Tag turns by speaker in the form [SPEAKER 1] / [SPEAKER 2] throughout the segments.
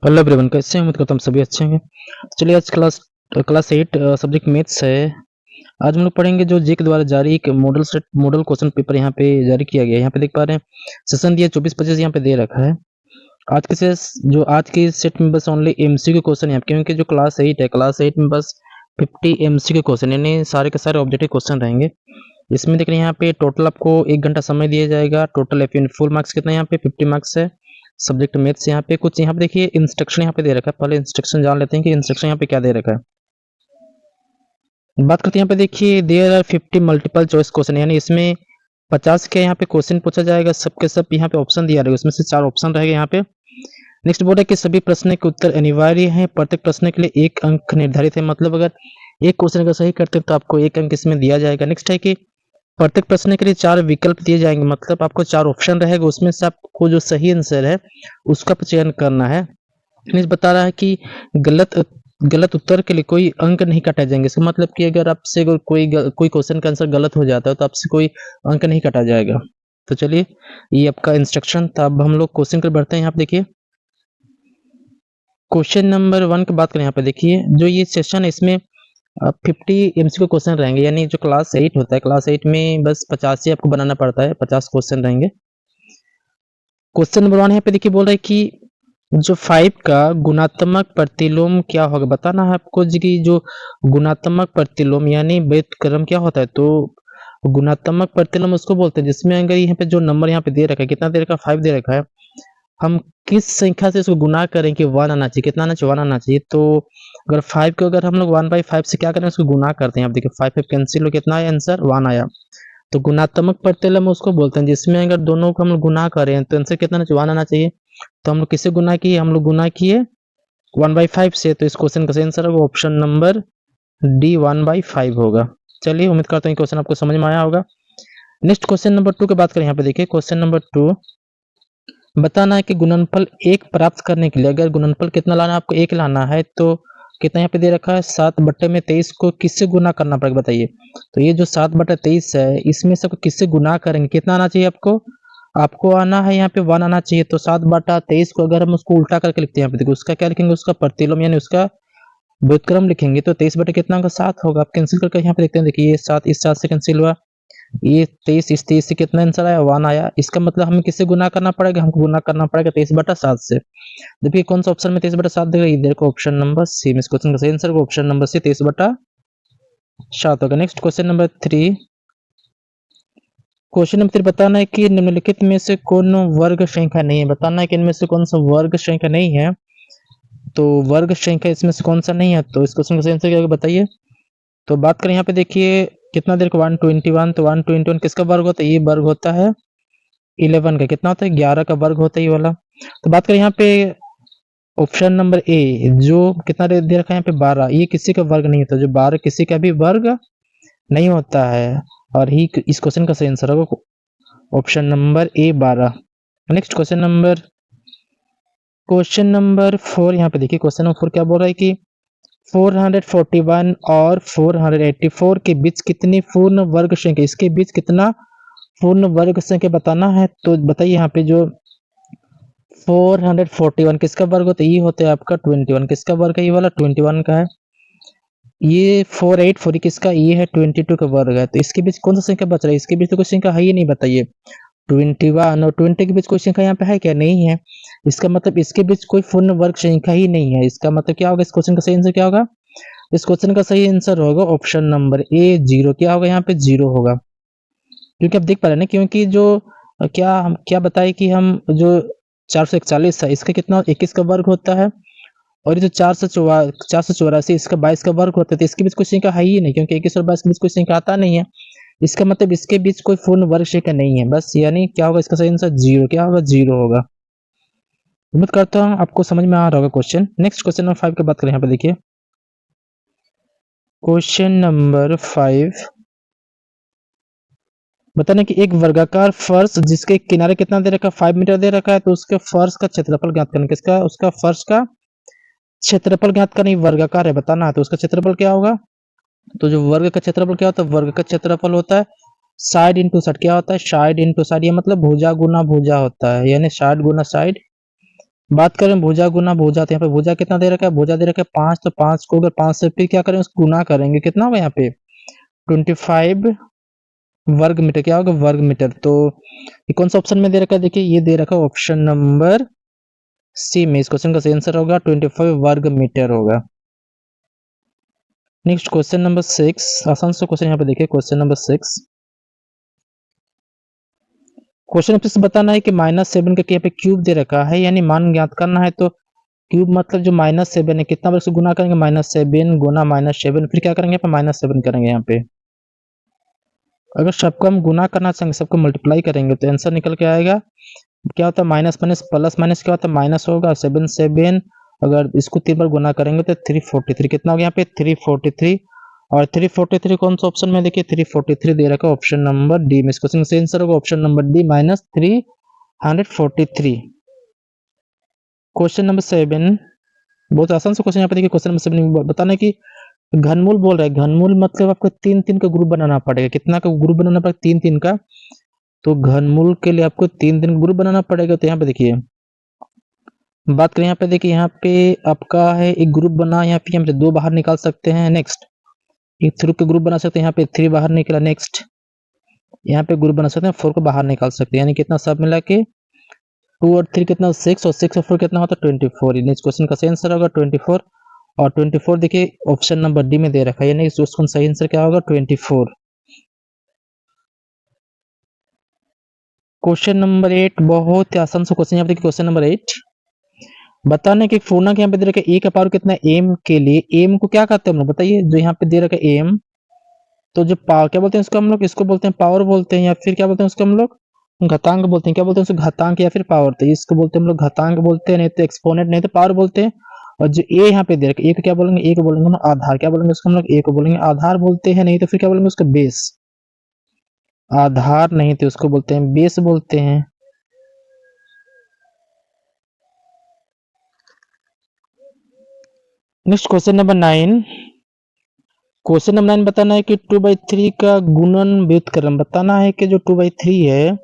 [SPEAKER 1] Hello everyone, कैसे हैं? उम्मीद करता हूँ सभी अच्छे होंगे। चलिए आज क्लास 8 सब्जेक्ट मैथ्स है। आज हम लोग पढ़ेंगे जो जे के द्वारा जारी एक मॉडल क्वेश्चन पेपर यहाँ पे जारी किया गया है। यहाँ पे देख पा रहे हैं सेशन दिया 24-25 यहाँ पे दे रखा है। आज के सेट में बस ओनली एमसीक्यू क्वेश्चन है, क्योंकि जो क्लास 8 है, क्लास 8 में बस 50 एमसीक्यू क्वेश्चन यानी सारे के सारे ऑब्जेक्टिव क्वेश्चन रहेंगे। इसमें देख रहे हैं यहाँ पे टोटल आपको 1 घंटा समय दिया जाएगा। टोटल एफ फुल मार्क्स कितना यहाँ पे 50 मार्क्स है। सब्जेक्ट मैथ्स यहाँ पे कुछ यहाँ पे देखिए इंस्ट्रक्शन यहाँ पे दे रखा है। पहले इंस्ट्रक्शन जान लेते हैं कि इंस्ट्रक्शन यहाँ पे क्या दे रखा है। बात करते हैं यहाँ पे देखिए there are 50 multiple choice question, यानी इसमें 50 के यहाँ पे क्वेश्चन पूछा जाएगा। सबके सब यहाँ पे ऑप्शन दिया रहेगा, उसमें से 4 ऑप्शन रहेगा यहाँ पे। नेक्स्ट बोर्ड है कि सभी प्रश्न के उत्तर अनिवार्य हैं। प्रत्येक प्रश्न के लिए 1 अंक निर्धारित है, मतलब अगर एक क्वेश्चन अगर सही करते हैं तो आपको 1 अंक इसमें दिया जाएगा। नेक्स्ट है कि प्रत्येक प्रश्न के लिए 4 विकल्प दिए जाएंगे, मतलब आपको 4 ऑप्शन रहेगा, उसमें से आपको जो सही आंसर है उसका चयन करना है। नेक्स्ट बता रहा है कि गलत उत्तर के लिए कोई अंक नहीं काटा जाएंगे। इसका मतलब कि अगर आपसे कोई क्वेश्चन का आंसर गलत हो जाता है तो आपसे कोई अंक नहीं काटा जाएगा। तो चलिए ये आपका इंस्ट्रक्शन था। अब हम लोग क्वेश्चन पर बढ़ते हैं। यहाँ पे देखिए क्वेश्चन नंबर 1 की बात करें। यहाँ पे देखिए जो ये सेशन है इसमें 50 एमसीक्यू क्वेश्चन रहेंगे, यानी जो क्लास 8 होता है, क्लास 8 में बस 50 ही आपको बनाना पड़ता है, 50 क्वेश्चन रहेंगे। क्वेश्चन नंबर 1 यहाँ पे देखिए बोल रहा है कि जो 5 का गुणात्मक प्रतिलोम क्या होगा। बताना है आपको जी कि जो गुणात्मक प्रतिलोम यानी व्युत्क्रम क्या होता है। तो गुणात्मक प्रतिलोम उसको बोलते हैं जिसमें अगर यहाँ पे जो नंबर यहाँ पे दे रखा है, कितना दे रखा है, 5 दे रखा है, हम किस संख्या से इसको गुना करें कि 1 आना चाहिए। कितना आना चाहिए? 1 आना चाहिए। तो अगर 5 को अगर हम लोग 1/5 से क्या करें, उसको गुना करते हैं। आप देखिए 5 कैंसिल हो, कितना आया आंसर? 1 आया। तो गुणात्मक प्रतिलोम उसको बोलते हैं जिसमें अगर दोनों को हम लोग गुना करें तो आंसर कितना? 1 आना चाहिए। तो हम लोग किससे गुना किए? हम लोग गुना किए 1/5 से। तो इस क्वेश्चन का सही आंसर होगा ऑप्शन नंबर डी 1/5 होगा। चलिए उम्मीद करता हूँ क्वेश्चन आपको समझ में आया होगा। नेक्स्ट क्वेश्चन नंबर 2 की बात करें। यहाँ पे देखिए क्वेश्चन नंबर 2 बताना है कि गुणनफल 1 प्राप्त करने के लिए अगर गुणनफल कितना लाना है, आपको 1 लाना है, तो कितना यहाँ पे दे रखा है 7/23 को किससे गुना करना पड़ेगा बताइए। तो ये जो 7/23 है इसमें से किससे गुना करेंगे, कितना आना चाहिए आपको? आपको आना है यहाँ पे 1 आना चाहिए। तो 7/23 को अगर हम उसको उल्टा करके लिखते हैं, यहाँ पे देखो उसका क्या लिखेंगे, उसका प्रतिलोम यानी उसका व्युत्क्रम लिखेंगे। तो 23 बटे कितना होगा? 7 होगा। आप कैंसिल करके यहाँ पे देखते हैं, देखिए ये 7 इस 7 से कैंसिल हुआ, ये 23 इस 23 से कितना आंसर आया? 1 आया। इसका मतलब हमें किससे गुना करना पड़ेगा? हमको गुना करना पड़ेगा 23/7 से। देखिए कौन सा ऑप्शन में 23/7 देगा, इधर को ऑप्शन नंबर सी में। इस क्वेश्चन का सही आंसर ऑप्शन नंबर सी 23/7 होगा। Next question number 3। Question number 3 बताना है कि निम्नलिखित में से कौन वर्ग संख्या नहीं है। बताना है कि इनमें से कौन सा वर्ग संख्या नहीं है। तो वर्ग संख्या इसमें से कौन सा नहीं है, तो इस क्वेश्चन का सही आंसर क्या होगा बताइए। तो बात करें यहाँ पे देखिए कितना देर को 121, तो 121 किसका वर्ग होता है? ये वर्ग होता है 11 का। कितना होता है? 11 का वर्ग होता है ये वाला। तो बात करें यहाँ पे ऑप्शन नंबर ए, जो कितना दे रखा है यहाँ पे 12, ये किसी का वर्ग नहीं होता। जो 12 किसी का भी वर्ग नहीं होता है, और ही इस क्वेश्चन का सही आंसर होगा ऑप्शन नंबर ए 12। नेक्स्ट क्वेश्चन नंबर 4 यहाँ पे देखिए क्वेश्चन नंबर 4 क्या बोल रहा है कि 441 और 484 के बीच कितनी पूर्ण वर्ग संख्या, इसके बीच कितना पूर्ण वर्ग संख्या बताना है। तो बताइए यहाँ पे जो 441 किसका वर्ग होता है? ये होता है आपका 21। किसका वर्ग है? ये वाला 21 का है। ये 484 किसका? ये है 22 का वर्ग है। तो इसके बीच कौन सा संख्या बच रहा है? इसके बीच तो कोई संख्या है ही नहीं, बताइए। 21 और 20 के बीच कोई संख्या यहाँ पे है क्या? नहीं है। इसका मतलब इसके बीच कोई पूर्ण वर्ग संख्या ही नहीं है। इसका मतलब क्या होगा? इस क्वेश्चन का सही आंसर क्या होगा? इस क्वेश्चन का सही आंसर होगा ऑप्शन नंबर ए 0। क्या होगा यहाँ पे? 0 होगा। क्योंकि आप देख पा रहे हैं ना, क्योंकि जो हम क्या बताए कि हम जो 441 है इसका कितना 21 का वर्ग होता है, और ये जो 484 इसका 22 का वर्ग होता है। तो इसके बीच कोई संख्या है ही नहीं, क्योंकि 21 और 22 के बीच कोई संख्या आता नहीं है। इसका मतलब इसके बीच कोई पूर्ण वर्ग संख्या नहीं है बस, यानी क्या होगा इसका सही आंसर? 0। क्या होगा? 0 होगा। उम्मीद करता हूँ आपको समझ में आ रहा होगा क्वेश्चन। नेक्स्ट क्वेश्चन नंबर 5 की बात करें। यहाँ पे देखिए क्वेश्चन नंबर 5 बताना कि एक वर्गाकार फर्श जिसके किनारे कितना दे रखा है? 5 मीटर दे रखा है। तो उसके फर्श का क्षेत्रफल ज्ञात करना। किसका? उसका फर्श का क्षेत्रफल ज्ञात करना। वर्गाकार है, बताना है, तो उसका क्षेत्रफल क्या होगा? तो जो वर्ग का क्षेत्रफल क्या होता है? वर्ग का क्षेत्रफल होता है साइड इंटू साइड। क्या होता है? Side into side. ये मतलब भुजा गुना भुजा होता है, यानी साइड गुना साइड बात करें भुजा गुना भुजा, तो यहाँ पे भुजा कितना दे रखा है, भुजा दे रखा है 5, तो 5 को अगर 5 से फिर क्या करें, उसको गुना करेंगे, कितना होगा यहाँ पे 25 वर्ग मीटर, क्या होगा वर्ग मीटर। तो ये कौन सा ऑप्शन में दे रखा है, देखिए ये दे रखा है ऑप्शन नंबर सी में। इस क्वेश्चन का सही आंसर होगा 25 वर्ग मीटर होगा। नेक्स्ट क्वेश्चन नंबर 6, आसान सा क्वेश्चन यहाँ पे देखिए, क्वेश्चन नंबर 6। क्वेश्चन आपसे बताना है कि -7 का यहाँ पे क्यूब दे रखा है, यानी मान ज्ञात करना है। तो क्यूब मतलब जो -7 है, कितना बार इसको गुना करेंगे, -7 गुना -7, फिर क्या करेंगे, यहाँ पे -7 करेंगे। यहाँ पे अगर सबको हम गुना करना चाहेंगे, सबको मल्टीप्लाई करेंगे, तो आंसर निकल के आएगा, क्या होता है माइनस माइनस प्लस माइनस, क्या होता है माइनस होगा, 7 7, अगर इसको 3 बार गुना करेंगे तो 343, कितना हो गया यहाँ पे 343। और 343 कौन सा ऑप्शन में, देखिए 343 दे रखा है ऑप्शन नंबर डी में। इस क्वेश्चन का आंसर होगा option number D -343। Question number 7, बहुत आसान सा क्वेश्चन यहाँ पे देखिए, क्वेश्चन नंबर 7 बताना है कि घनमूल बोल रहा है, घनमूल मतलब आपको 3 का ग्रुप बनाना पड़ेगा, कितना का ग्रुप बनाना पड़ेगा 3 का। तो घनमूल के लिए आपको 3 ग्रुप बनाना पड़ेगा। तो यहाँ पे देखिए बात करें, यहाँ पे देखिए, यहाँ पे आपका है एक ग्रुप बना, यहाँ पे हम 2 बाहर निकाल सकते हैं। नेक्स्ट एक 3 का ग्रुप बना सकते हैं, यहाँ पे 3 बाहर निकला। नेक्स्ट यहाँ पे ग्रुप बना सकते हैं, 4 को बाहर निकाल सकते हैं, यानी कितना सब मिला के 2 और 3 कितना 6, और 6 और 4 कितना होता है 24। नेक्स्ट क्वेश्चन का सही आंसर होगा 24। और 24 देखिए ऑप्शन नंबर डी में दे रखा है, यानी इस क्वेश्चन सही आंसर क्या होगा 24। क्वेश्चन नंबर 8, बहुत ही आसान सा क्वेश्चन यहाँ पे देखिए, क्वेश्चन नंबर 8 बताने कि पूर्णांक यहाँ पे दे रखा है, ए का पावर कितना है एम के लिए, एम को क्या कहते हैं हम लोग बताइए, जो यहाँ पे दे रखा है एम, तो जो पावर क्या बोलते हैं इसको हम लोग, इसको बोलते हैं पावर बोलते हैं, या फिर क्या बोलते हैं उसको हम लोग घातांक बोलते हैं, क्या बोलते हैं उसको घातांक या फिर पावर। तो इसको बोलते हैं हम लोग घातांक बोलते हैं, नहीं तो एक्सपोनेंट, नहीं तो पावर बोलते हैं। और जो ए यहाँ पे दे रखा है, ए को क्या बोलेंगे, ए को बोलेंगे हम आधार, क्या बोलेंगे उसको हम लोग, ए को बोलेंगे आधार बोलते हैं, नहीं तो फिर क्या बोलेंगे उसका बेस। आधार नहीं तो उसको बोलते हैं बेस बोलते हैं। Next question number 9, question number 9 बताना है कि 2/3 का गुणन व्युत्क्रम, बताना है कि जो 2/3 है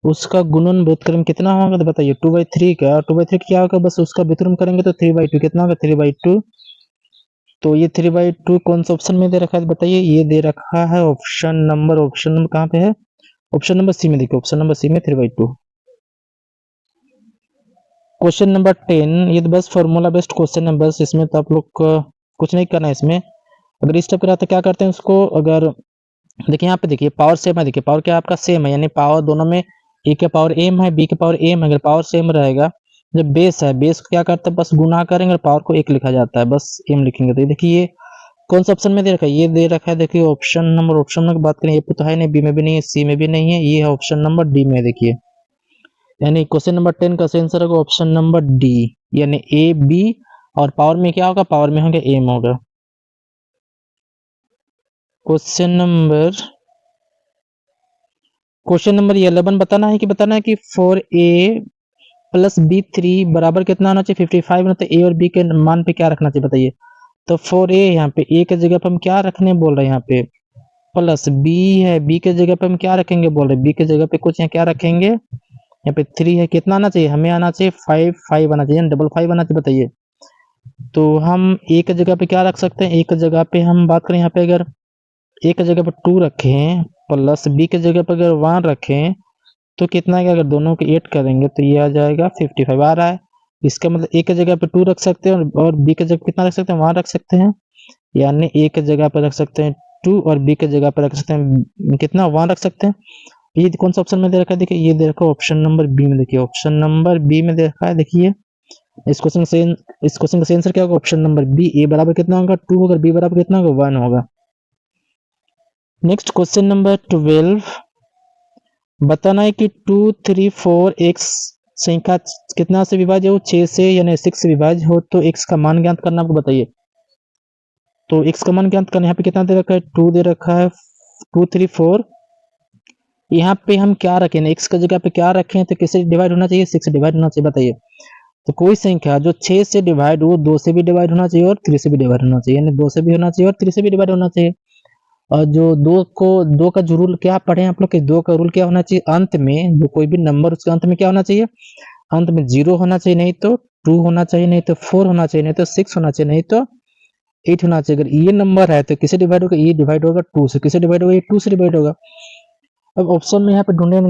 [SPEAKER 1] उसका गुणन व्युत्क्रम कितना होगा। तो बताइए 2/3 का क्या होगा, बस उसका व्युत्क्रम करेंगे तो 3/2 कितना होगा 3/2। तो ये 3/2 कौन सा ऑप्शन में दे रखा है बताइए, ये दे रखा है ऑप्शन नंबर कहाँ पे है, ऑप्शन नंबर सी में। देखिए ऑप्शन नंबर सी में 3/2। क्वेश्चन नंबर 10, ये तो बस फॉर्मूला बेस्ड क्वेश्चन है, बस इसमें तो आप लोग को कुछ नहीं करना है। इसमें अगर इस टाइप का तो क्या करते हैं उसको, अगर देखिए यहाँ पे देखिए पावर सेम है, देखिए पावर क्या आपका सेम है, यानी पावर दोनों में ए के पावर एम है, बी के पावर एम है, अगर पावर सेम रहेगा, जब बेस है, बेस को क्या करते हैं बस गुना करेंगे और पावर को 1 लिखा जाता है, बस एम लिखेंगे। तो देखिए ये कौन सा ऑप्शन में दे रखा है, ये दे रखा है देखिए ऑप्शन नंबर की बात करें, ये तो है नहीं, बी में भी नहीं है, सी में भी नहीं है, ये है ऑप्शन नंबर डी में। देखिए यानी क्वेश्चन नंबर 10 का आंसर होगा ऑप्शन नंबर डी, यानी ए बी, और पावर में क्या होगा, पावर में होगा एम होगा। क्वेश्चन नंबर 11 बताना है कि 4a प्लस b3 बराबर कितना होना चाहिए 55 ना, तो a और b के मान पे क्या रखना चाहिए बताइए। तो 4a यहाँ पे a के जगह पे हम क्या रखने बोल रहे हैं, यहाँ पे प्लस b है, b के जगह पे हम क्या रखेंगे बोल रहे हैं, b के जगह पे कुछ यहाँ क्या रखेंगे, यहाँ पे 3 है, कितना आना चाहिए हमें, आना चाहिए 5 आना चाहिए, 55 आना चाहिए बताइए। तो हम a के जगह पे क्या रख सकते हैं, a के जगह पे हम बात करें, यहाँ पे अगर a के जगह पे 2 रखें प्लस b के जगह पे अगर 1 रखें, तो कितना है, अगर दोनों के 8 करेंगे तो ये आ जाएगा 55 आ रहा है। इसका मतलब a के जगह पे 2 रख सकते हैं और b के जगह कितना रख सकते हैं 1 रख सकते हैं, यानी a के जगह पे रख सकते हैं 2 और b के जगह पे रख सकते हैं कितना 1 रख सकते हैं। ये कौन सा ऑप्शन में दे रखा है, देखिए ये दे रखा है ऑप्शन नंबर बी में। देखिए ऑप्शन नंबर बी में दे रखा है, देखिए इस क्वेश्चन का सही आंसर क्या होगा, ऑप्शन नंबर बी, ए बराबर कितना होगा 2 होगा, बी बराबर कितना होगा 1 होगा। नेक्स्ट क्वेश्चन नंबर 12 बताना है कि 2 3 4 x संख्या कितना से विभाज्य हो, 6 से, यानी 6 से विभाज्य हो, तो x का मान ज्ञात करना आपको बताइए। तो x का मान ज्ञात करना, यहाँ पे कितना दे रखा है 2 दे रखा है, 2 3 4, यहाँ पे हम क्या रखें, x की जगह पे क्या रखें, तो किससे डिवाइड होना चाहिए 6 से डिवाइड होना चाहिए बताइए। तो कोई संख्या जो 6 से डिवाइड हो 2 से भी डिवाइड होना चाहिए और 3 से भी डिवाइड होना चाहिए, यानी 2 से भी होना चाहिए और 3 से भी डिवाइड होना चाहिए। और जो 2 का जो रूल क्या पढ़े आप लोग के, 2 का रूल क्या होना चाहिए, अंत में जो कोई भी नंबर उसके अंत में क्या होना चाहिए अंत में 0 होना चाहिए, नहीं तो 2 होना चाहिए, नहीं तो 4 होना चाहिए, नहीं तो 6 होना चाहिए, नहीं तो 8 होना चाहिए। अगर ये नंबर है तो किसे डिवाइड होगा, ये डिवाइड होगा 2 से। किसे डिवाइड होगा, ये 2 से डिवाइड होगा। अब ऑप्शन में यहाँ पे ढूंढने,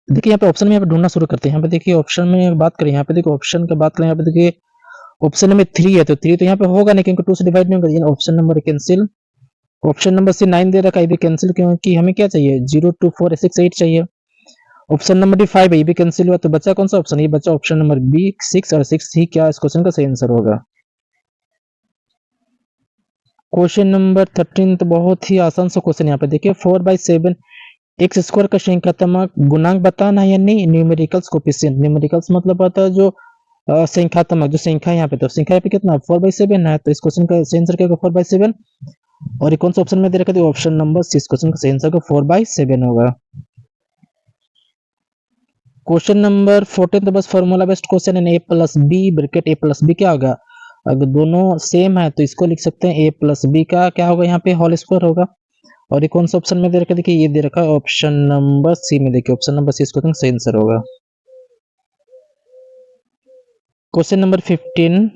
[SPEAKER 1] देखिए यहाँ पे ऑप्शन में यहाँ पे ढूंढना शुरू करते हैं। यहाँ पे देखिए ऑप्शन में बात करें, यहाँ पे देखिए ऑप्शन की बात करें, यहाँ पे देखिए ऑप्शन नंबर 3 है, तो 3 तो यहाँ पे होगा नहीं क्योंकि 2 से डिवाइड नहीं होगा। Option number cancel. Option number C 9 दे रखा है, ये भी कैंसिल क्योंकि हमें क्या चाहिए, 0 2 4 6 8 चाहिए। ऑप्शन नंबर डी 5 है, ये भी कैंसिल हुआ, तो बचा कौन सा ऑप्शन, ये बचा ऑप्शन नंबर बी 6, और 6 ही क्या इस क्वेश्चन का सही आंसर होगा। क्वेश्चन नंबर 13 तो बहुत ही आसान सा क्वेश्चन, यहाँ पे देखिए 4/7 एक्स स्क्वायर का संख्यात्मक गुणांक बताना है, यानी न्यूमेरिकल्स कोफिशिएंट। न्यूमेरिकल्स मतलब आता है जो संख्यात्मक, जो संख्या यहाँ पे, तो संख्या यहाँ पे कितना 4/7 है, तो इस क्वेश्चन का सही आंसर क्या होगा 4/7। और ये कौन सा ऑप्शन में दे रखा है, ऑप्शन नंबर सी, इस क्वेश्चन का सही आंसर का 4/7 होगा। क्वेश्चन नंबर 14 तो बस फॉर्मूला बेस्ड क्वेश्चन है, ए प्लस बी ब्रैकेट ए प्लस बी क्या होगा, अगर दोनों सेम है तो इसको लिख सकते हैं ए प्लस बी का क्या होगा, यहाँ पे होल स्क्वायर होगा। और ये कौन सा ऑप्शन में दे रखा है, देखिए ये दे रखा है ऑप्शन नंबर सी में, देखिए ऑप्शन नंबर सी इसको सही आंसर होगा। क्वेश्चन नंबर 15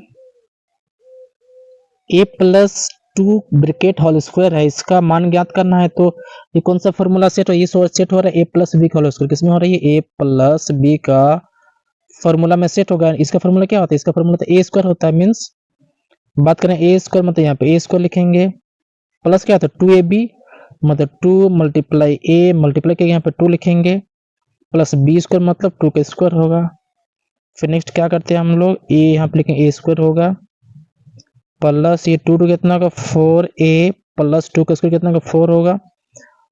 [SPEAKER 1] ए प्लस 2 ब्रैकेट होल स्क्वायर है, इसका मान ज्ञात करना है, तो ये कौन सा फॉर्मूला सेट हो, ये सेट हो रहा है ए प्लस बी का होल स्क्वायर, किसमें हो रहा है, ए प्लस बी का फॉर्मूला में सेट होगा। इसका फॉर्मूला क्या होता है, इसका फॉर्मूला तो ए स्क्वायर होता है, मींस बात करें ए स्क्वायर मतलब यहाँ पे ए स्क्वायर लिखेंगे, प्लस क्या होता है 2ab मतलब 2 मल्टीप्लाई ए मल्टीप्लाई के यहाँ पे 2 लिखेंगे, प्लस बी स्क्वायर मतलब 2 का स्क्वायर होगा। फिर नेक्स्ट क्या करते हैं हम लोग, ए यहाँ पे लिखेंगे ए स्क्वायर होगा, प्लस ये 2 कितना होगा 4a प्लस 2 का स्क्वायर कितना होगा 4 होगा।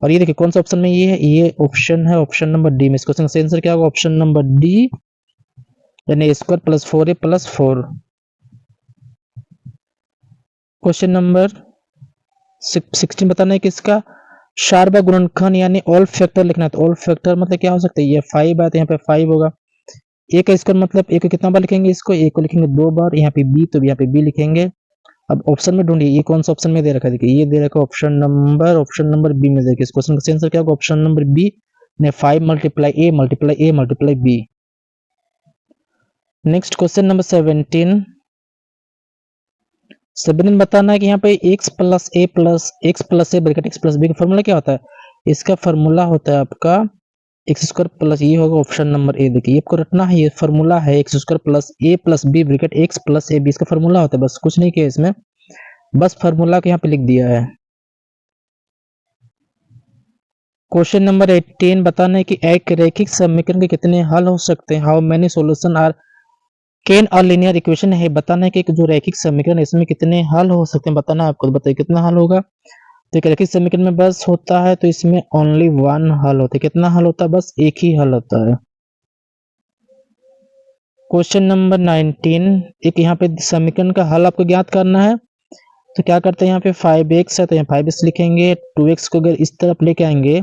[SPEAKER 1] और ये देखिए कौन सा ऑप्शन में ये है, ये ऑप्शन है ऑप्शन नंबर डी में। इस क्वेश्चन का आंसर क्या होगा, ऑप्शन नंबर डी, यानी a square plus 4a plus 4। Question number 16 बताना है कि इसका शार्प गुणनखंड यानी ऑल फैक्टर लिखना है, तो ऑल फैक्टर मतलब क्या हो सकता है, ये 5 है तो यहाँ पे 5 होगा। ए का स्क्वायर मतलब ए को कितना बार लिखेंगे, इसको ए को लिखेंगे 2 बार, यहाँ पे बी तो यहाँ पे बी लिखेंगे। अब ऑप्शन में ढूंढिए, ये कौन सा ऑप्शन में दे रखा है, देखिए ये दे रखा है ऑप्शन नंबर बी में। देखिए इस क्वेश्चन का आंसर क्या होगा, ऑप्शन नंबर बी ने 5 multiply A multiply B. Next question number 17 बताना है कि यहाँ पे x plus A bracket x plus B का फॉर्मूला क्या होता है, इसका फॉर्मूला होता है आपका एक्स स्क्वायर प्लस, ये होगा ऑप्शन नंबर ए। देखिए ये आपको रटना है, ये फॉर्मूला है x square plus a plus b bracket x plus a b, इसका फॉर्मूला होता है, बस कुछ नहीं किया इसमें, बस फॉर्मूला को यहाँ पे लिख दिया है। क्वेश्चन नंबर 18 बताना है कि एक रैखिक समीकरण के कितने हल हो सकते हैं, how many solution are can a linear equation है, बताना है कि जो रैखिक समीकरण है इसमें कितने हल हो सकते हैं, बताना है आपको, तो बताइए कितना हल होगा। तो एक रैखिक समीकरण में बस होता है तो इसमें ओनली 1 हल होता है, कितना हल होता है, बस एक ही हल होता है। क्वेश्चन नंबर 19 एक यहाँ पे समीकरण का हल आपको ज्ञात करना है, तो क्या करते हैं यहाँ पे 5x है तो यहाँ 5x लिखेंगे, 2x को अगर इस तरफ लेके आएंगे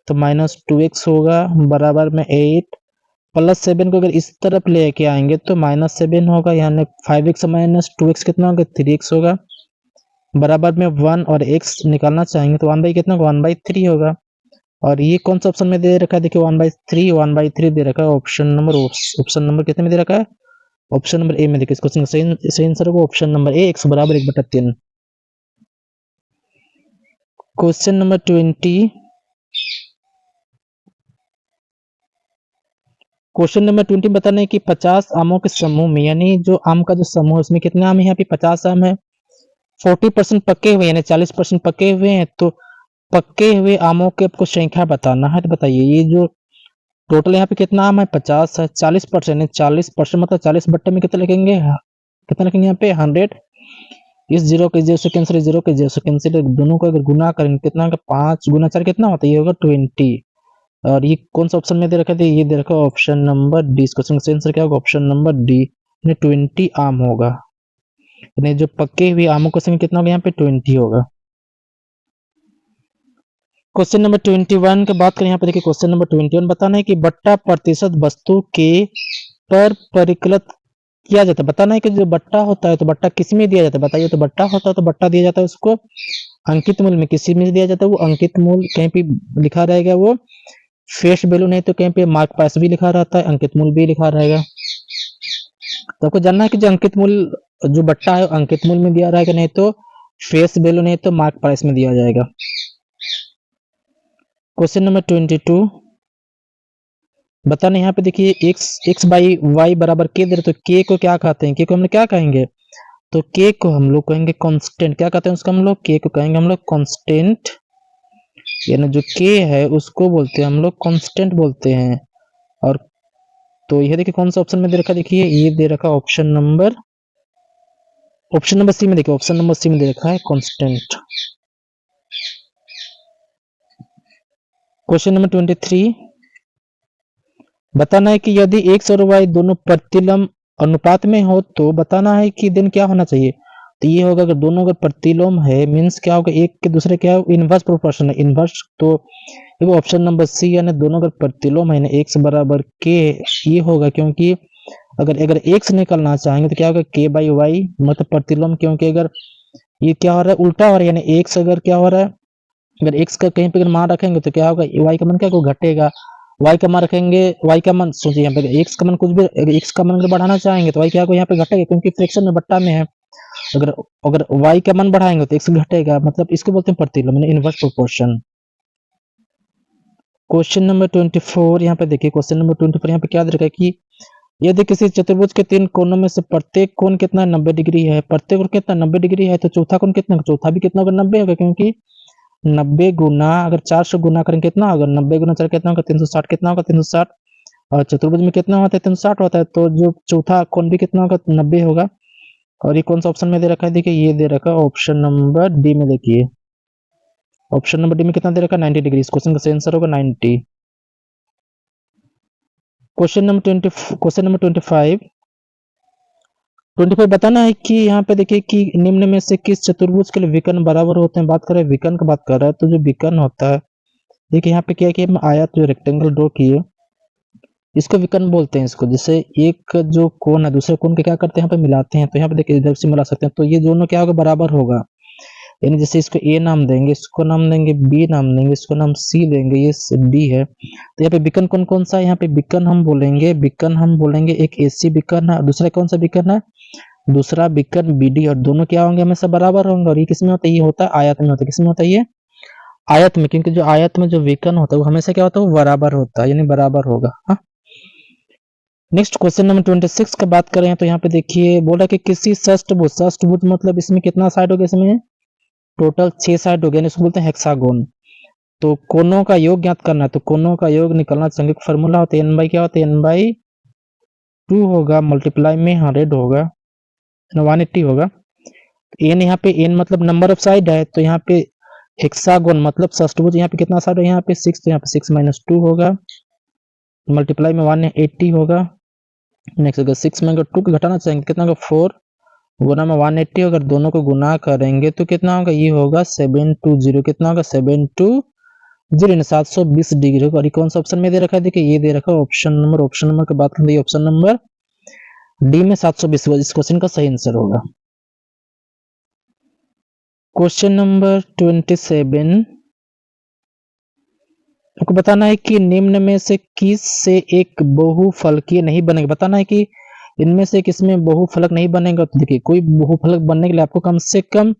[SPEAKER 1] तो माइनस 2x होगा बराबर में 8, प्लस 7 को अगर इस तरफ लेके आएंगे तो माइनस 7 होगा, यानी 5x माइनस 2x कितना होगा 3x होगा, बराबर में 1 और x निकालना चाहेंगे तो 1 बाई कितना 1/3 होगा। और ये कौन सा ऑप्शन में दे रखा है, देखिए 1/3 दे रखा है, ऑप्शन नंबर कितने में दे रखा है, ऑप्शन नंबर ए में। देखिए इस क्वेश्चन का सही आंसर होगा ऑप्शन नंबर ए, x बराबर 1/3। क्वेश्चन नंबर 20 क्वेश्चन नंबर 20 बताना है कि 50 आमों के समूह में, यानी जो आम का जो समूह है उसमें कितने आम है, यहाँ पे 50 आम है, 40% पके हुए यानी 40% पके हुए हैं, तो पके हुए आमों के आपको संख्या बताना है। तो बताइए ये जो टोटल यहाँ पे कितना आम है 50 है, 40% 40% मतलब 40 बट्टे में कितना लिखेंगे, कितना लिखेंगे यहाँ पे 100, इस 0 के 0 से कैंसिल, 0 के 0 से कैंसिल, दोनों को अगर गुना करेंगे कितना होगा 5 गुना 4 कितना होता है, ये होगा 20। और ये कौन सा ऑप्शन में दे रखा है, ये दे रखा है ऑप्शन नंबर डी। इस क्वेश्चन का आंसर क्या होगा, ऑप्शन नंबर डी, यानी 20 आम होगा, यानी जो पके हुए आमों का संख्या कितना होगा यहाँ पे 20 होगा। क्वेश्चन नंबर 21 की बात करें, यहाँ पे देखिए क्वेश्चन नंबर 21 बताना है कि बट्टा प्रतिशत वस्तु के पर परिकलित किया जाता है, बताना है कि जो बट्टा होता है तो बट्टा किस में दिया जाता है, बताइए। तो बट्टा होता है तो बट्टा दिया जाता है उसको अंकित मूल्य में, किसी में दिया जाता है वो अंकित मूल्य, कहीं पे लिखा रहेगा वो फेस वैल्यू, नहीं तो कहीं पे मार्क पास भी लिखा रहता है, अंकित मूल्य भी लिखा रहेगा। तो आपको जानना है कि जो अंकित मूल्य जो बट्टा है अंकित मूल्य में दिया रहेगा, नहीं तो फेस वैल्यू, नहीं तो मार्क प्राइस में दिया जाएगा। क्वेश्चन नंबर 22 बताना, यहाँ पे देखिए x बाई वाई बराबर के दे रहे, तो के को क्या कहते हैं, के को हम लोग क्या कहेंगे, तो के को हम लोग कहेंगे कांस्टेंट। क्या कहते हैं उसका हम लोग, के को कहेंगे हम लोग कांस्टेंट, यानी जो के है उसको बोलते हैं हम लोग कांस्टेंट बोलते हैं। और तो यह देखिए कौन सा ऑप्शन में दे रखा, देखिए ये दे रखा ऑप्शन नंबर सी में, देखिए ऑप्शन नंबर सी में दे रखा है कांस्टेंट। क्वेश्चन नंबर 23 बताना है कि यदि x और y दोनों प्रतिलोम अनुपात में हो तो बताना है कि दिन क्या होना चाहिए। तो ये होगा अगर दोनों अगर प्रतिलोम है मींस क्या होगा, एक के दूसरे क्या है इनवर्स प्रोपोर्शन है, इनवर्स। तो ये ऑप्शन नंबर सी, यानी दोनों अगर प्रतिलोम है ना x बराबर के, ये होगा क्योंकि अगर x निकलना चाहेंगे तो क्या होगा k बाई वाई, मतलब प्रतिलोम, क्योंकि अगर ये क्या हो रहा है उल्टा हो रहा है, यानी x अगर क्या हो रहा है, अगर x का कहीं पे अगर मान रखेंगे तो क्या होगा y का मान क्या होगा घटेगा, y का मान रखेंगे, y का मान सोचिए यहाँ पे x का मान कुछ भी, अगर x का मान अगर बढ़ाना चाहेंगे तो y क्या होगा यहाँ पे घटेगा, क्योंकि फ्रैक्शन में बट्टा में है। अगर अगर y का मान बढ़ाएंगे तो x घटेगा, मतलब इसको बोलते हैं प्रतिलोम, यानी इनवर्स प्रोपोर्शन। क्वेश्चन नंबर 24 यहाँ पे देखिए, क्वेश्चन नंबर 24 यहाँ पे क्या दे रखा है कि यदि किसी चतुर्भुज के 3 कोनों में से प्रत्येक कोण कितना 90 डिग्री है, प्रत्येक कोण कितना 90 डिग्री है, तो चौथा कोण कितना, चौथा भी कितना होगा 90 होगा, क्योंकि 90 गुना अगर 4 से गुना करें कितना होगा, 90 गुना 4 कितना होगा 360, कितना होगा 360, और चतुर्भुज में कितना होता है 360 होता है, तो जो चौथा कोण भी कितना होगा 90 होगा। और ये कौन सा ऑप्शन में दे रखा है, देखिए ये दे रखा है ऑप्शन नंबर डी में, देखिए ऑप्शन नंबर डी में कितना दे रखा है 90 डिग्री, इस क्वेश्चन का सही आंसर होगा 90। क्वेश्चन नंबर 25 बताना है कि यहाँ पे देखिए कि निम्न में से किस चतुर्भुज के लिए विकर्ण बराबर होते हैं। बात करें विकर्ण की बात कर रहा है, तो जो विकर्ण होता है देखिए यहाँ पे क्या है कि हम आयत जो रेक्टेंगल ड्रॉ किए इसको विकर्ण बोलते हैं इसको। जैसे एक जो कोण है दूसरे कोण के क्या करते हैं यहाँ पे मिलाते हैं, तो यहाँ पे देखिए इधर से मिला सकते हैं, तो ये दोनों क्या होगा बराबर होगा। यानी जैसे इसको ए नाम देंगे, इसको नाम देंगे बी नाम देंगे, इसको नाम सी देंगे, ये डी है। तो यहाँ पे विकर्ण कौन कौन सा है, यहाँ पे विकर्ण हम बोलेंगे एक एसी विकर्ण है, दूसरा कौन सा विकर्ण है, दूसरा विकर्ण बीडी, और दोनों क्या होंगे हमेशा बराबर होंगे। और ये किसमें होता है, ये होता है आयत में होता है, किसमें होता है ये आयत में, क्योंकि जो आयत में जो विकर्ण होता है वो हमेशा क्या होता है वो बराबर होता है, यानी बराबर होगा। हाँ, नेक्स्ट क्वेश्चन नंबर 26 का बात करें तो यहाँ पे देखिए बोल रहा है कि किसी षष्ठभुज मतलब इसमें कितना साइड हो गया, इसमें टोटल 6 साइड हो गया, इसको बोलते हैं हेक्सागोन। तो कोनों का योग ज्ञात करना है, तो कोनों का योग निकलना चाहिए, फॉर्मूला होता है एन बाई क्या होता है, एन बाई 2 होगा, मल्टीप्लाई में 100 होगा, 180 होगा। एन यहाँ पे एन मतलब नंबर ऑफ साइड है, तो यहाँ पे हेक्सागोन मतलब षष्ठभुज, यहाँ पे कितना साइड है, यहाँ पे 6, तो यहाँ पे 6 माइनस 2 होगा, मल्टीप्लाई में 180 होगा। नेक्स्ट अगर 6 में अगर 2 को घटाना चाहेंगे कितना होगा 4 गुना में 180, अगर दोनों को गुना करेंगे तो कितना होगा, ये होगा 720, कितना होगा 720, 720 डिग्री होगा। और कौन सा ऑप्शन में दे रखा है, देखिए ये दे रखा है ऑप्शन नंबर की बात करें, ऑप्शन नंबर डी में 720 इस क्वेश्चन का सही आंसर होगा। क्वेश्चन नंबर 27 आपको बताना है कि निम्न में से किस से एक बहुफलकीय नहीं बनेगा। बताना है कि इनमें से किसमें बहुफलक नहीं बनेगा। तो देखिए कोई बहुफलक बनने के लिए आपको कम से कम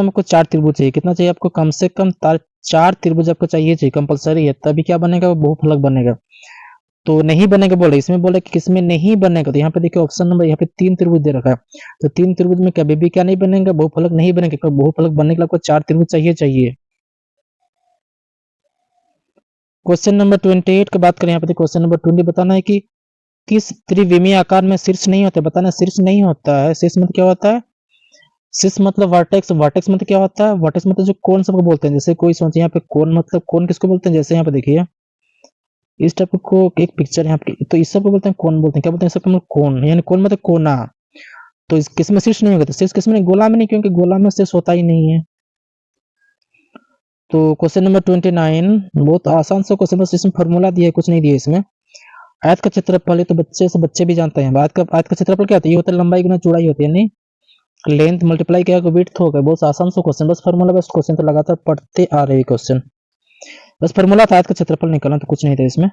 [SPEAKER 1] आपको 4 त्रिभुज चाहिए। कितना चाहिए आपको, कम से कम 4 त्रिभुज आपको चाहिए कंपलसरी है, तभी क्या बनेगा वो बहुफलक बनेगा। तो नहीं बनेगा बोल रहे, इसमें बोल रहे कि किसमें नहीं बनेगा, तो यहाँ पे देखिए ऑप्शन नंबर यहाँ पे 3 त्रिभुज दे रखा है, तो 3 त्रिभुज में कभी भी क्या नहीं बनेगा, बहुफलक नहीं बनेगा। बहुफलक बनने के लिए आपको 4 त्रिभुज चाहिए। क्वेश्चन नंबर 28 की बात करें, यहाँ पे क्वेश्चन नंबर 20 बताना है कि किस त्रिविमीय आकार में शीर्ष नहीं होता है। बताना शीर्ष नहीं होता है, शीर्ष मतलब क्या होता है, शीर्ष मतलब वर्टेक्स, वर्टेक्स मतलब क्या होता है, वर्टेक्स मतलब जो कोण सबको बोलते हैं। जैसे कोई सोचे यहाँ पे कोण मतलब कोण किसको बोलते हैं, जैसे यहाँ पे देखिए इस टाइप को एक पिक्चर यहाँ पे, तो इस सब को बोलते हैं कोण बोलते हैं, क्या बोलते हैं सबको मतलब कोण, यानी कोण मतलब कोना। तो इस किस में शीर्ष नहीं होगा, तो शीर्ष किस में, गोला में नहीं, क्योंकि गोला में शीर्ष होता ही नहीं है। तो क्वेश्चन नंबर 29 बहुत आसान सा क्वेश्चन, बस इसमें फॉर्मूला दिया है, कुछ नहीं दिया इसमें। आयत का क्षेत्रफल है, तो बच्चे भी जानते हैं। आयत का क्षेत्रफल क्या होता है, ये होता है लंबाई गुना चौड़ाई होती है, नहीं लेंथ मल्टीप्लाई क्या विड्थ होगा। बहुत आसान सा क्वेश्चन, बस फॉर्मूला बेस्ड क्वेश्चन, तो लगातार पढ़ते आ रहे क्वेश्चन, बस फॉर्मूला था आयत का क्षेत्रफल निकालना, तो कुछ नहीं था इसमें।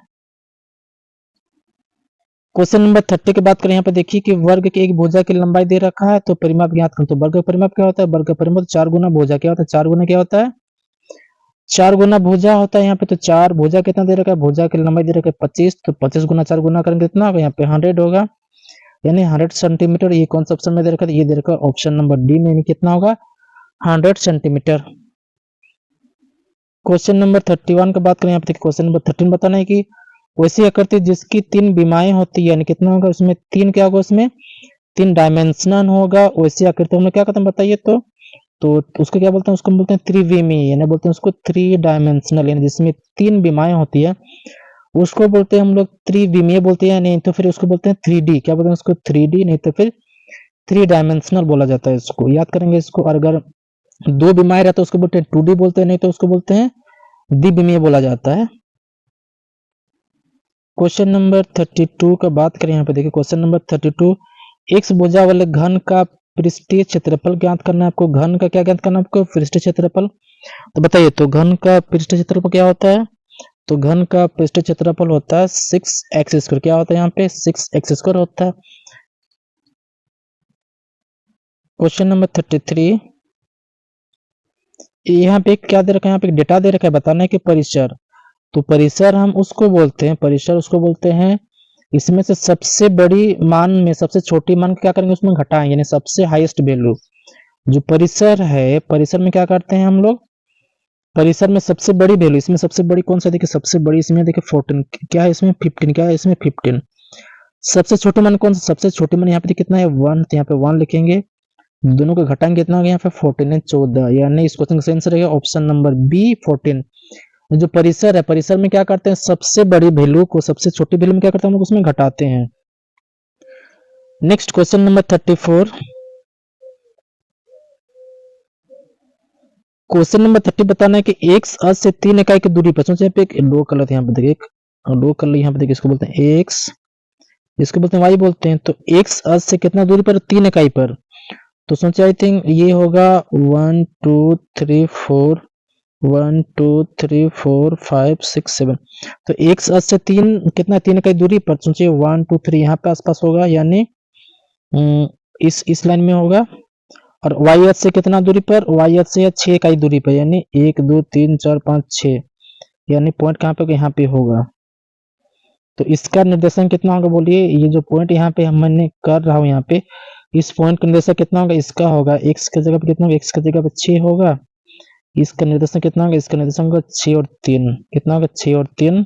[SPEAKER 1] क्वेश्चन नंबर 30 की बात करें, यहाँ पे देखिए कि वर्ग की एक भुजा की लंबाई दे रखा है, तो परिमाप ज्ञात करें। तो वर्ग का परिमाप क्या होता है? वर्ग का परिमाप 4 गुना भुजा क्या होता है? 4 गुना क्या होता है? 4 गुना भुजा होता है यहाँ पे। तो 4 भुजा कितना दे रखा है? भुजा की लंबाई दे रखा है 25, तो 25 गुना 4 गुना करेंगे कितना होगा? यहाँ पे 100 होगा, यानी 100 सेंटीमीटर। ये कौन सा ऑप्शन में दे रखा है? ये दे रखा है ऑप्शन नंबर डी में, यानी कितना होगा? 100 सेंटीमीटर। क्वेश्चन नंबर 31 की बात करें, यहाँ पे क्वेश्चन नंबर 13 बताना है कि वैसी आकृति जिसकी 3 विमाएं होती है, यानी कितना होगा उसमें? 3 क्या होगा उसमें? 3 डायमेंशनल होगा। वैसी आकृति हम लोग क्या कहते हैं बताइए तो उसको क्या बोलते हैं? उसको बोलते हैं त्रिविमीय, यानी बोलते हैं उसको 3 डायमेंशनल, यानी जिसमें 3 विमाएं होती है उसको बोलते हैं हम लोग त्रिविमीय बोलते हैं, नहीं तो फिर उसको बोलते हैं 3D। क्या बोलते हैं उसको? 3D, नहीं तो फिर 3 डायमेंशनल बोला जाता है। इसको याद करेंगे इसको। और अगर 2 विमाएं रहता है उसको बोलते हैं 2D बोलते हैं, नहीं तो उसको बोलते हैं द्विविमीय बोला जाता है। क्वेश्चन नंबर 32 का बात करें, यहाँ पे देखिए क्वेश्चन नंबर 32, एक्स भुजा वाले घन का पृष्ठीय क्षेत्रफल ज्ञात करना है आपको। घन का क्या ज्ञात करना है आपको? पृष्ठीय क्षेत्रफल। तो बताइए, तो घन का पृष्ठीय क्षेत्रफल क्या होता है? तो घन का पृष्ठीय क्षेत्रफल होता है 6x²। क्या होता है यहाँ पे? 6x² होता है। क्वेश्चन नंबर 33, यहाँ पे क्या दे रखा है? यहाँ पे डेटा दे रखा है, बताना है कि परिसर। तो परिसर हम उसको बोलते हैं, परिसर उसको बोलते हैं इसमें से सबसे बड़ी मान में सबसे छोटी मान क्या करेंगे? उसमें घटाएंगे, यानी सबसे हाईएस्ट वैल्यू। जो परिसर है, परिसर में क्या करते हैं हम लोग? परिसर में सबसे बड़ी वैल्यू, इसमें सबसे बड़ी कौन सा? देखिए सबसे बड़ी इसमें देखिए 14, क्या है इसमें? 15। क्या है इसमें? 15। सबसे छोटे मान कौन सा? सबसे छोटे मान यहाँ पे कितना है? 1, तो यहाँ पे 1 लिखेंगे। दोनों को घटाएंगे कितना हो गया? यहाँ पे 14 है 14, यानी इस क्वेश्चन का आंसर रहेगा ऑप्शन नंबर बी 14। जो परिसर है, परिसर में क्या करते हैं? सबसे बड़ी वैल्यू को सबसे छोटी वैल्यू में क्या करते हैं हम लोग? उसमें घटाते हैं। Next question number 34, question number 30 बताना है कि एक्स अक्ष से 3 इकाई की दूरी पर, सोचिए यहाँ पे एक लो कलर यहाँ पे देखिए, एक लो कलर यहाँ पे देखिए, इसको बोलते हैं एक्स, इसको बोलते हैं वाई बोलते हैं। तो एक्स अक्ष से कितना दूरी पर? 3 इकाई पर। तो सोचिए आई थिंक ये होगा 1 2 3 4, 1 2 3 4 5 6 7। तो एक्स अक्ष से 3 कितना? 3 इकाई दूरी पर। सोचिए 1 2 3 यहाँ पे आसपास होगा, यानी इस लाइन में होगा। और वाई अक्ष से कितना दूरी पर? वाई अक्ष से 6 इकाई दूरी पर, यानी 1 2 3 4 5 6, यानी पॉइंट कहाँ पे? यहाँ पे होगा। तो इसका निर्देशन कितना होगा बोलिए? ये जो पॉइंट यहाँ पे मैंने कर रहा हूँ यहाँ पे, इस पॉइंट का निर्देशन कितना होगा? इसका होगा एक्स की जगह पे कितना होगा? एक्स की जगह पे 6 होगा। इसका निर्देशन कितना होगा? इसका निर्देशन होगा 6 और 3। कितना होगा? 6 और 3।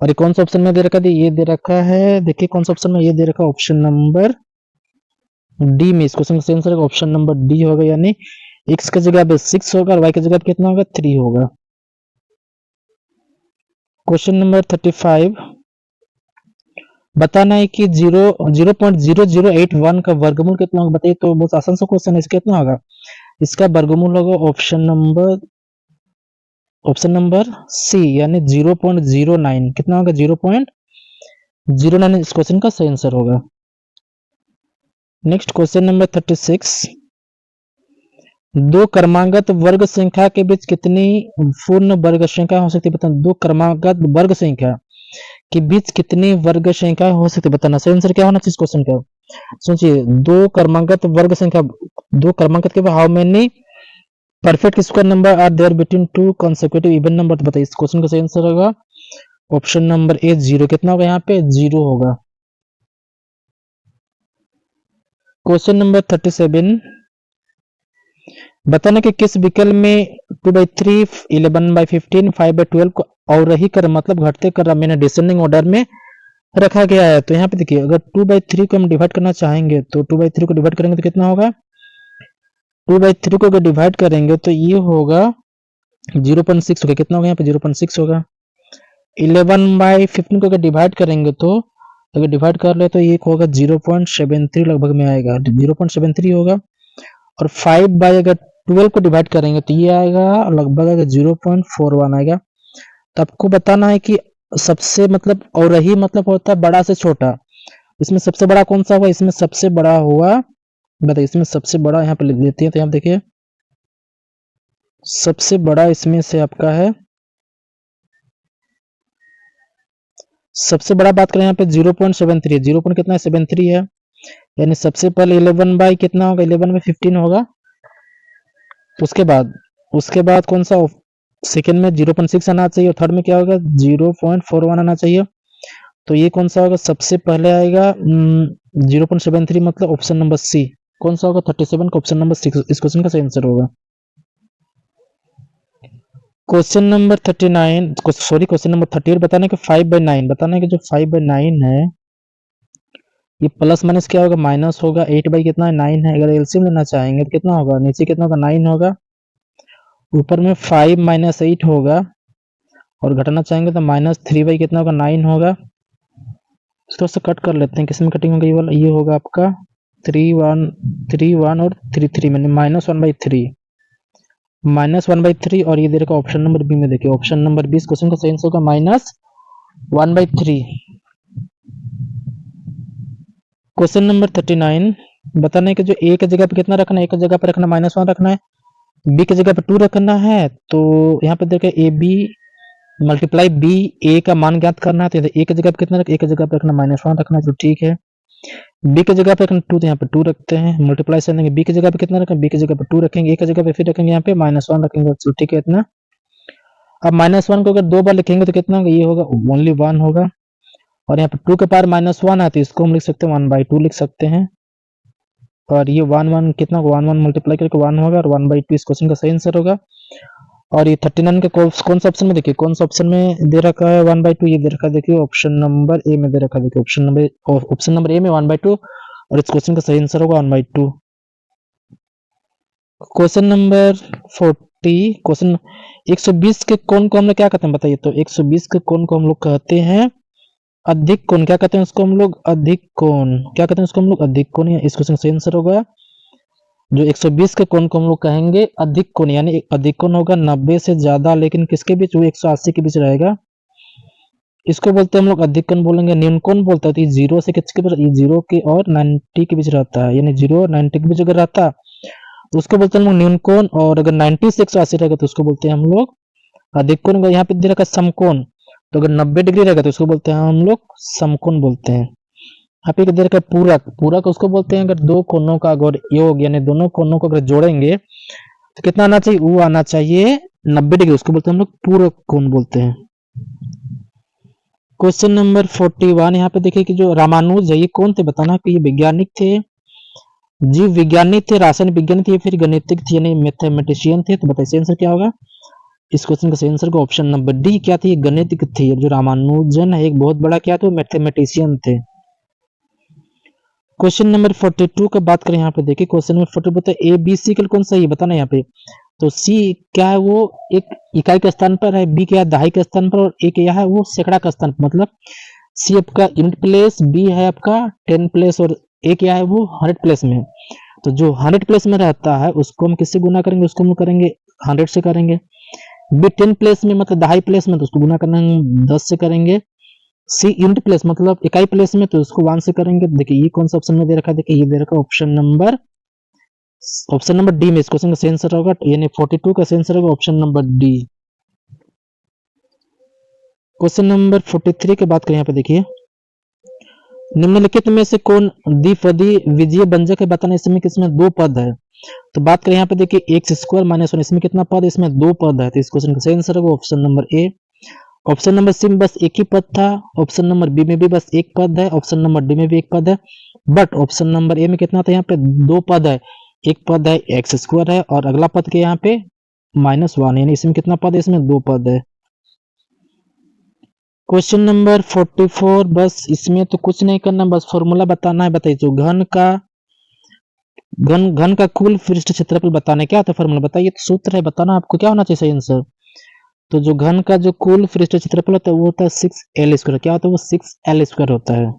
[SPEAKER 1] और ये कौन सा ऑप्शन में दे रखा है? ये दे रखा है, देखिए कौन सा ऑप्शन में ये दे रखा है? ऑप्शन नंबर डी में। इस क्वेश्चन का आंसर ऑप्शन नंबर डी होगा, यानी एक्स की जगह पे 6 होगा और वाई की जगह पे कितना होगा? 3 होगा। क्वेश्चन नंबर 35, बताना है कि 0.0081 का वर्गमूल कितना होगा? बताइए। तो बहुत आसान सा क्वेश्चन है, इसका कितना होगा? इसका वर्गमूल होगा ऑप्शन नंबर सी, यानी 0.09। कितना होगा? 0.09 इस क्वेश्चन का सही आंसर होगा। नेक्स्ट क्वेश्चन नंबर 36, दो क्रमागत वर्ग संख्या के बीच कितनी पूर्ण वर्ग संख्या हो सकती है? बताना। दो क्रमागत वर्ग संख्या के बीच कितनी वर्ग संख्या हो सकती है? बताना। सही आंसर क्या होना चाहिए इस क्वेश्चन का? सोचिए, दो क्रमागत वर्ग संख्या, दो क्रमागत के how many perfect square number are there between two consecutive even number? तो बताइए इस क्वेश्चन का सही आंसर होगा ऑप्शन नंबर ए 0। कितना होगा? यहाँ पे 0 होगा। क्वेश्चन नंबर 37, बताना कि किस विकल्प में 2/3, 11/15, 5/12 को अवरोही क्रम मतलब घटते क्रम यानी डिसेंडिंग ऑर्डर में रखा गया है? तो यहाँ पे देखिए, अगर 2/3 को हम डिवाइड करना चाहेंगे तो 2/3 को डिवाइड करेंगे तो कितना होगा? 2/3 को अगर डिवाइड करेंगे तो ये होगा 0.6 होगा। कितना होगा यहाँ पे? 0.6 होगा। 11/15 को अगर डिवाइड करेंगे तो अगर डिवाइड कर ले तो ये होगा 0.73 लगभग में आएगा, 0.73 होगा। और 5/12 को डिवाइड करेंगे तो ये आएगा लगभग 0.41 आएगा। तो आपको बताना है कि सबसे मतलब और ही मतलब होता है बड़ा से छोटा, इसमें सबसे बड़ा कौन सा हुआ? इसमें सबसे बड़ा हुआ, बताइए इसमें सबसे बड़ा यहाँ पे लिख देते हैं। तो यहाँ देखिए सबसे बड़ा इसमें से आपका है सबसे बड़ा बात करें यहाँ पे 0.73, 0 पॉइंट कितना है 73 है, यानी सबसे पहले 11 बाई कितना होगा, 11 में 15 होगा। उसके बाद कौन सा, सेकेंड में 0.6 आना चाहिए और थर्ड में क्या होगा 0.41 आना चाहिए। तो ये कौन सा होगा, सबसे पहले आएगा 0.73, मतलब ऑप्शन नंबर सी। कौन सा होगा 37 का ऑप्शन नंबर 6 इस क्वेश्चन का सही आंसर होगा। Question number 39, sorry question number 38 बताना कि 5/9, बताना है कि जो 5/9 है ये प्लस माइनस क्या होगा, माइनस होगा। 8 बाई कितना है 9 है। अगर एलसीएम लेना चाहेंगे तो कितना होगा, नीचे कितना होगा 9 होगा, ऊपर में 5 माइनस 8 होगा, और घटाना चाहेंगे तो -3 बाई कितना होगा 9 होगा। इसको से कट कर लेते हैं, किस में कटिंग होगा, ये वाला ये होगा आपका 3 1 3 1 और 3 3 मैंने -1/3, -1/3, और ये दे रखा ऑप्शन नंबर बी में। देखिए ऑप्शन नंबर 20 क्वेश्चन का सही आंसर होगा -1/3। क्वेश्चन नंबर 39 बताना है कि जो ए की जगह पे कितना रखना है, ए की जगह पे रखना -1 रखना है, बी की जगह पे 2 रखना है। तो यहाँ पे देखिए ए बी मल्टीप्लाई बी, ए का मान ज्ञात करना है, तो ए की जगह पे कितना रखना, ए की जगह पे रखना -1 रखना है, तो ठीक है। बी की जगह पे रखना 2, तो यहाँ पे 2 रखते हैं, मल्टीप्लाई से देंगे, बी की जगह पे कितना रखेंगे, बी की जगह पे 2 रखेंगे, ए की जगह पे फिर रखेंगे यहाँ पे -1 रखेंगे, तो ठीक है इतना। अब -1 को अगर 2 बार लिखेंगे तो कितना होगा, ये होगा ओनली 1 होगा, और यहाँ पे 2 के पावर -1 है तो इसको हम लिख सकते हैं 1/2 लिख सकते हैं, और ये 1 कितना 1 मल्टीप्लाई करके 1 होगा, और 1/2 इस क्वेश्चन का सही आंसर होगा। और ये 39 के कौन सा ऑप्शन में, देखिए कौन सा ऑप्शन में दे रखा है 1/2, ये दे रखा है देखिए ऑप्शन नंबर ए में दे रखा है, देखिए ऑप्शन नंबर ए में 1/2, और इस क्वेश्चन का सही आंसर होगा 1/2। क्वेश्चन नंबर 40, क्वेश्चन 120 के कोण को हम लोग क्या कहते हैं बताइए, तो 120 के कोण को हम लोग कहते हैं अधिक कोण, क्या कहते हैं उसको हम लोग, अधिक कोण, क्या कहते हैं उसको हम लोग, अधिक कोण। इस क्वेश्चन का सही आंसर होगा जो 120 के कोण को हम लोग कहेंगे अधिक कोण, यानी अधिक कोण होगा 90 से ज्यादा, लेकिन किसके बीच, वो 180 के बीच रहेगा, इसको बोलते हैं हम लोग अधिक कोण बोलेंगे। न्यून कोण बोलते हैं तो ये 0 से किसके बीच, 0 के और 90 के बीच रहता है, यानी 0 और 90 के बीच अगर रहता है तो उसको बोलते हैं हम लोग न्यून कोण, और अगर 90 से 180 रहेगा तो उसको बोलते हैं हम लोग अधिक कोण। यहाँ पे दे रखा समकोण, तो अगर 90 डिग्री रहेगा तो उसको बोलते हैं हम लोग समकोण बोलते हैं। यहाँ पे दे रखा पूरक, पूरक उसको बोलते हैं अगर दो कोणों का अगर योग, यानी दोनों कोणों को अगर जोड़ेंगे तो कितना आना चाहिए, वो आना चाहिए 90 डिग्री, उसको बोलते हैं हम लोग पूरक कोण बोलते हैं। क्वेश्चन नंबर 41, यहाँ पे देखिए कि जो रामानुज है ये कौन थे, बताना कि ये वैज्ञानिक थे, जीव विज्ञानी थे, रासायनिक विज्ञानी थे, फिर गणितज्ञ थे यानी मैथमेटिशियन थे। तो बताइए आंसर क्या होगा, इस क्वेश्चन का सही आंसर को ऑप्शन नंबर डी क्या थी, गणितज्ञ थे। जो रामानुजन है एक बहुत बड़ा क्या थे, मैथमेटिशियन थे। क्वेश्चन नंबर 42 का बात करें, यहाँ पे देखिए क्वेश्चन नंबर 42 बताए ए बी सी के कौन सा है बताना यहाँ पे, तो सी क्या है वो एक इकाई के स्थान पर है, बी क्या है दहाई के स्थान पर, और ए क्या है वो सैकड़ा का स्थान पर, मतलब सी आपका यूनिट प्लेस, बी है आपका 10 प्लेस, और ए क्या है वो 100 प्लेस में। तो जो 100 प्लेस में रहता है उसको हम किससे गुना करेंगे, उसको हम करेंगे 100 से करेंगे। बी 10 प्लेस में मतलब दहाई प्लेस में तो उसको गुना करना 10 से करेंगे। सी यूनिट प्लेस मतलब इकाई प्लेस में तो उसको 1 से करेंगे। देखिए ये कौन सा ऑप्शन में दे रखा है, देखिए ये दे रखा है ऑप्शन नंबर डी में। इस क्वेश्चन का सही आंसर होगा, यानी 42 का सही आंसर होगा option number D. Question number 43 की बात करें, यहाँ पे देखिए निम्नलिखित में से कौन द्विपदी विजय व्यंजक है, बताना इसमें किसमें 2 पद है। तो बात करें यहाँ पे देखिए एक्स स्क्वायर -1, इसमें कितना पद, इसमें 2 पद है, तो इस क्वेश्चन का सही आंसर होगा option number A. Option number C में बस एक ही पद था, ऑप्शन नंबर बी में भी बस एक पद है, ऑप्शन नंबर डी में भी एक पद है, बट ऑप्शन नंबर ए में कितना था, यहाँ पे 2 पद है, एक पद है एक्स स्क्वायर है, और अगला पद के यहाँ पे -1, यानी इसमें कितना पद है, इसमें 2 पद है। क्वेश्चन नंबर 44, बस इसमें तो कुछ नहीं करना, बस फॉर्मूला बताना है। बताइए जो घन का कुल पृष्ठ क्षेत्रफल बताना है, क्या था फॉर्मूला बताइए, तो सूत्र है, बताना आपको क्या होना चाहिए सही आंसर। तो जो घन का जो कुल पृष्ठ क्षेत्रफल होता है वो होता है 6L², क्या होता है वो 6L² होता है।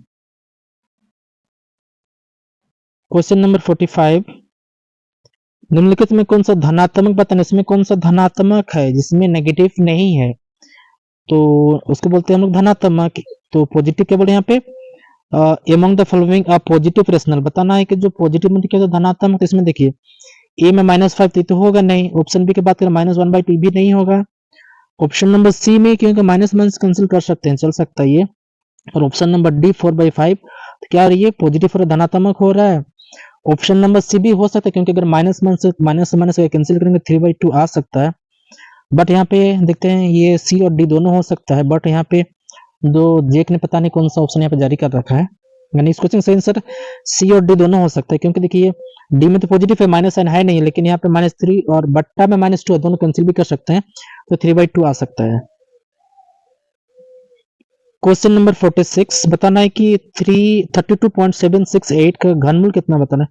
[SPEAKER 1] क्वेश्चन नंबर 45, निम्नलिखित में कौन सा धनात्मक बताना, इसमें कौन सा धनात्मक है जिसमें नेगेटिव नहीं है, तो उसको बोलते हैं हम लोग धनात्मक। तो पॉजिटिव क्या बोले यहाँ पे, among the following a positive rational, बताना है कि जो पॉजिटिव मतलब क्या होता है धनात्मक। तो इसमें देखिए ए में -5 तो होगा नहीं, ऑप्शन बी की बात करें -1/2 भी नहीं होगा, ऑप्शन नंबर सी में क्योंकि माइनस कैंसिल कर सकते हैं, चल सकता है ये, और ऑप्शन नंबर डी 4/5, तो क्या ये पॉजिटिव और धनात्मक हो रहा है। ऑप्शन नंबर सी भी हो सकता है, क्योंकि अगर माइनस माइनस कैंसिल करेंगे 3/2 आ सकता है। बट यहाँ पे देखते हैं ये सी और डी दोनों हो सकता है, बट यहाँ पे दो जेक ने पता नहीं कौन सा ऑप्शन यहाँ पे जारी कर रखा है, यानी इस क्वेश्चन सही आंसर सी और डी दोनों हो सकता है। क्योंकि देखिए डी में तो पॉजिटिव है, माइनस साइन है नहीं, लेकिन यहाँ पे -3 और बट्टा में -2 है, दोनों कैंसिल भी कर सकते हैं, तो 3/2 आ सकता है। क्वेश्चन नंबर 46 बताना है कि 32.768 का घनमूल कितना बताना है।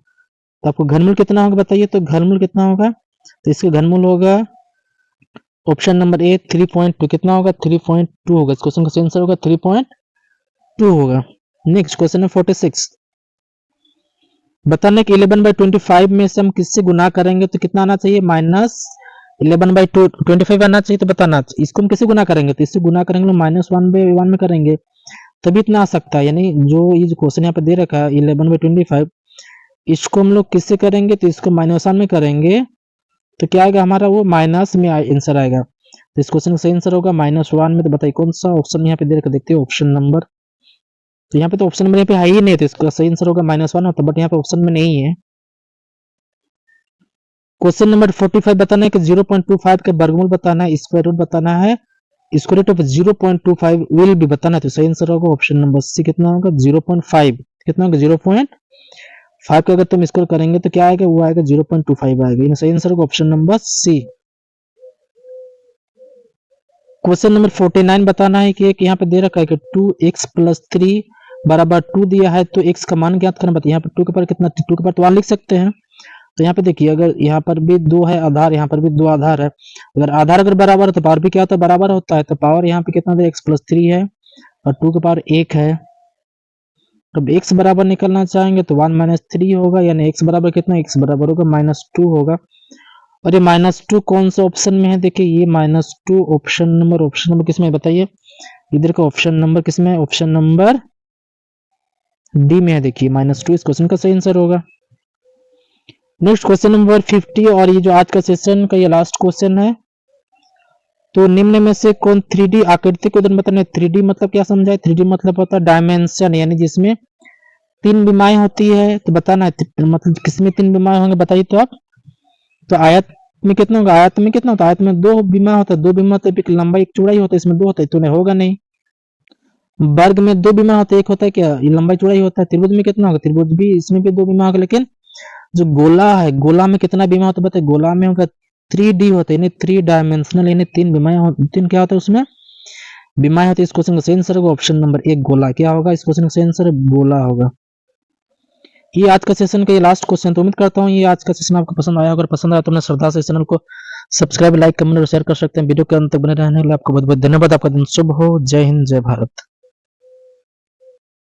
[SPEAKER 1] तो आपको घनमूल कितना होगा बताइए, तो घनमूल कितना होगा, तो इसका घनमूल होगा ऑप्शन नंबर ए 3.2, कितना होगा 3.2 होगा, इस क्वेश्चन का सही आंसर होगा 3.2 होगा। नेक्स्ट क्वेश्चन है 46, बताने कि 11/25 में से हम किससे गुना करेंगे, तो कितना आना चाहिए, -11/25 आना चाहिए। तो बताना इसको हम किससे गुना करेंगे, तो इससे गुना करेंगे -1/1 में करेंगे, तभी इतना आ सकता है। यानी जो ये जो क्वेश्चन यहाँ पे दे रखा है 11/25, इसको हम लोग किससे करेंगे, तो इसको -1 में करेंगे, तो क्या आएगा हमारा, वो माइनस में आंसर आएगा। तो इस क्वेश्चन का सही आंसर होगा -1 में। तो बताइए कौन सा ऑप्शन यहाँ पे दे रखा, देखते हैं ऑप्शन नंबर, तो यहाँ पे तो ऑप्शन नंबर यहाँ पे है ही नहीं, तो इसका सही आंसर होगा -1 होता, बट यहाँ पे ऑप्शन में नहीं है। क्वेश्चन नंबर 45 बताना है कि 0.25 का वर्गमूल बताना है, स्क्वायर रूट बताना है, स्क्वायर रूट ऑफ 0.25 विल भी बताना है। तो सही आंसर होगा ऑप्शन नंबर सी, कितना होगा 0.5, कितना होगा 0.5 का अगर तुम स्क्वायर करेंगे तो क्या आएगा, वो आएगा 0.25 आएगा। सही आंसर होगा option number C. Question number 49 बताना है कि एक यहाँ पे दे रखा है कि 2x + 3 = 2 दिया है, तो x का मान ज्ञात करना बताइए। यहाँ पे 2 के पावर कितना, 2 के पावर तो 1 लिख सकते हैं। तो यहाँ पे देखिए अगर यहाँ पर भी 2 है आधार, यहाँ पर भी 2 आधार है, अगर आधार अगर बराबर है तो पावर भी क्या होता है, बराबर होता है। तो पावर यहाँ पे कितना था, x + 3 है और 2 के पावर 1 है। अब x बराबर निकलना चाहेंगे तो 1 - 3 होगा, यानी x बराबर कितना, x बराबर होगा -2 होगा। और ये -2 कौन सा ऑप्शन में है, देखिए ये -2 ऑप्शन नंबर किस में बताइए, इधर का ऑप्शन नंबर किस में है, ऑप्शन नंबर डी में है। देखिए -2 इस क्वेश्चन का सही आंसर होगा। नेक्स्ट क्वेश्चन नंबर 50, और ये जो आज का सेशन का ये लास्ट क्वेश्चन है। तो निम्न में से कौन 3D आकृति को उदाहरण बताना है। 3D मतलब क्या समझा है, 3D मतलब होता है डायमेंशन, यानी जिसमें 3 विमाएं होती है। तो बताना है मतलब किसमें 3 विमाएं होंगे बताइए तो आप। तो आयत में कितना होगा, आयत में कितना होता है, आयत में 2 विमा होता है, 2 विमा होता है, एक लंबाई एक चौड़ाई होता है, इसमें 2 होता है, तो नहीं होगा नहीं। वर्ग में 2 विमा होता है, एक होता है क्या, ये लंबाई चौड़ाई होता है। त्रिभुज में कितना होगा, त्रिभुज भी इसमें भी 2 विमा होगा, लेकिन जो गोला है, गोला में कितना विमा होता है बताइए, गोला में होगा 3D होता है, यानी 3 डायमेंशनल, यानी 3 विमाएं, 3 क्या होता है उसमें विमाएं होती है। इस क्वेश्चन का सही आंसर होगा ऑप्शन नंबर 1 गोला। क्या होगा इस क्वेश्चन का सही आंसर, गोला होगा। ये आज का सेशन का ये लास्ट क्वेश्चन। तो उम्मीद करता हूँ ये आज का सेशन आपको पसंद आया। अगर पसंद आया तो अपने श्रद्धा से चैनल को सब्सक्राइब, लाइक, कमेंट और शेयर कर सकते हैं। वीडियो के अंत तक बने रहने के लिए आपको बहुत बहुत धन्यवाद। आपका दिन शुभ हो। जय हिंद, जय भारत।